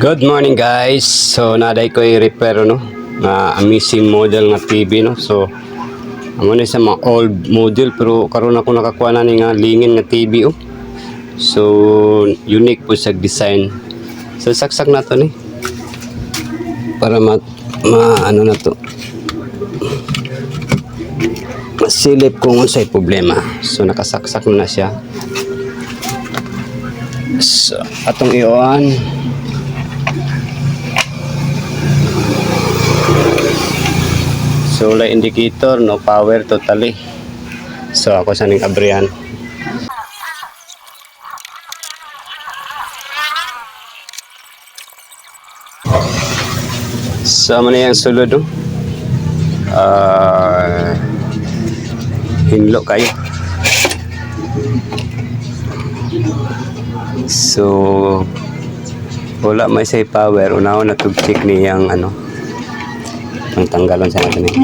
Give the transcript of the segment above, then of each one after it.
Good morning guys. So naday ko i-repair no na amazing model nga TV no. So amo ni sa mga old model pero karon ako nakakuha na ni nga lingin nga TV oh. So unique po sa design. So saksak na to ni para ano na to. Masilip kung unsay problema. So nakasaksak na siya. So atong i-on. So light indicator, no power totally. So ako sa ning abrihan. So man yang sulod no. Hinlo kayo. So wala may say power, unaon na tug-check niyang ano. Ang tanggalon sa natin eh.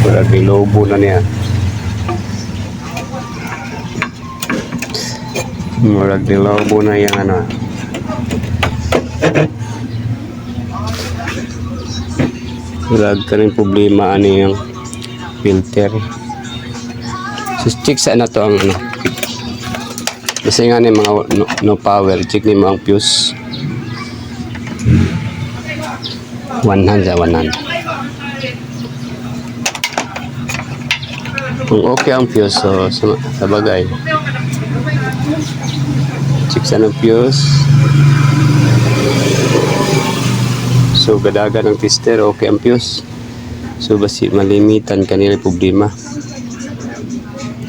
Wala lobo na niya. Wala lobo na yung ano. Wala ka rin problema ano yung filter. So check sa na to ang ano. Kasi nga ni mga no power, check ni mga fuse. 100 sa 100. Kung okay ang fuse, so sa bagay. Check sa ng fuse. So gadaga ng tester, okay ang fuse. So basi malimitan kanila problema.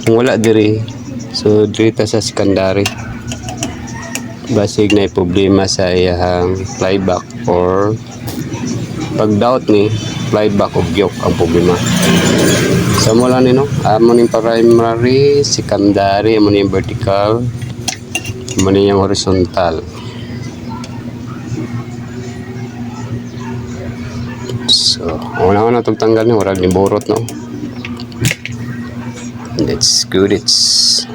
Kung wala diri, so diri ta sa secondary. Basig na problema sa iyang flyback or pag doubt ni flyback o gyok ang problema. So mo lang ni no, amo ning primary, secondary, amo ning vertical, amo ning horizontal. So una tugtanggal ni warag ni borot no. That's good. It's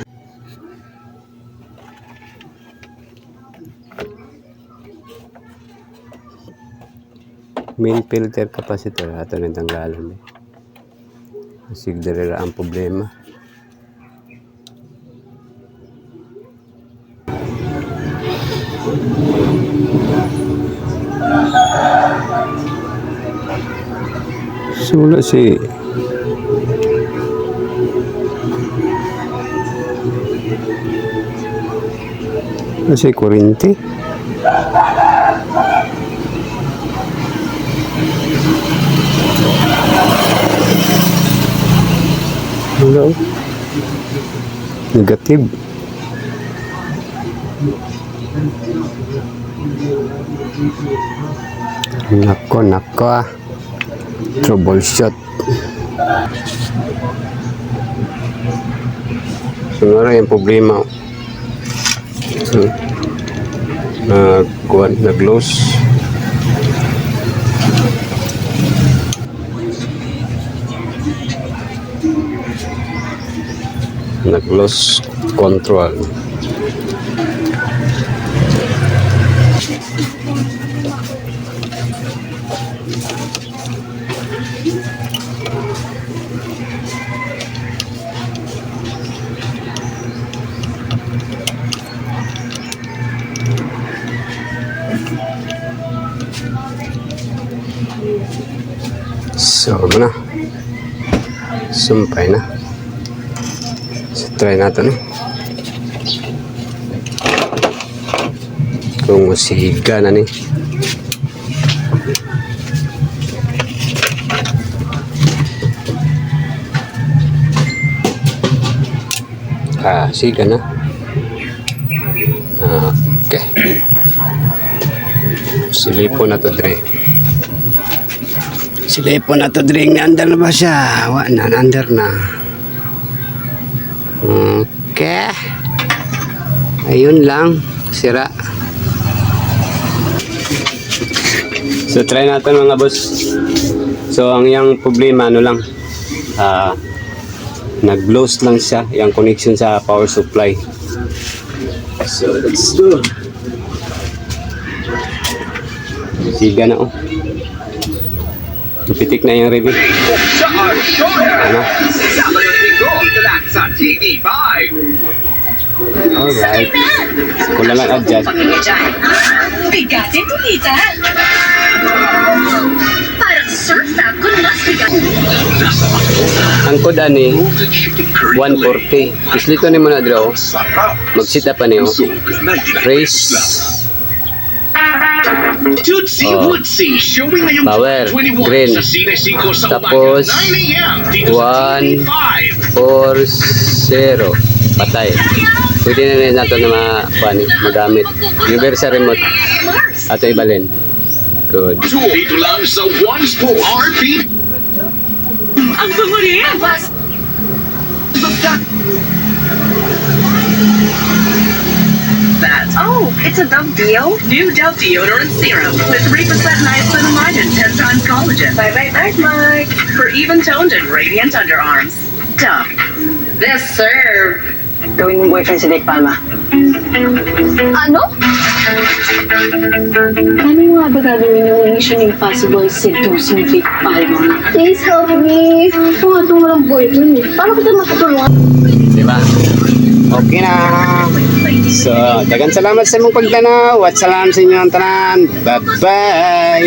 main filter capacitor ato nang tanggalan. Sigdere ang problema. Sula si kasi kurente. Hello. Negative. Nako ah. Troubleshoot. Sunod yung problema. Nag-loose. Nag-loose control. So, ano na? Sumpay na. So, try natin eh. Kung usiga na ni. Siga na. Okay. Silipon na to, Dre. Silipon na to, Dre. Under na ba siya? Under na. Okay. Ayun lang. Sira. So try natin mga boss. So ang yang problema ano lang, nag-lost lang siya yung connection sa power supply. So let's do. Siga na oh. Pitik na yung review. Ano? Alright. Kulang lang adjust. Bigatin to, tita. Parang surf tap ko mas bigat. Ang koda ni 140. Islito ni mo na draw. Mag-sit up pa niyo. Race. Tootsie Oh. Wootsie, showing ngayong Power, 21 green. sa Cine 5 sa Tapos, umaga, 9 a.m. dito sa one. TV5. 4-0. Patay. Pwede na rin natin na magamit. Universal remote. Ato ibalin. Good. Dito lang sa One Sport RP. Ang bango rin. That. Oh, it's a Dove Deo? New Dove Deodorant Serum with 3% niacinamide and 10 times collagen. Bye-bye, Mark. For even-toned and radiant underarms. Dove. Yes, sir. Gawin mong boyfriend si Dick Palma. Ano? Ano nga ba gagawin yung Mission Impossible seducing Big Palma? Please help me. Ito nga itong walang boyfriend. Paano kita matutulungan? Diba? Okay na. So, dagan salamat sa mong pagtanaw at salamat sa inyo ang tanan. Bye-bye.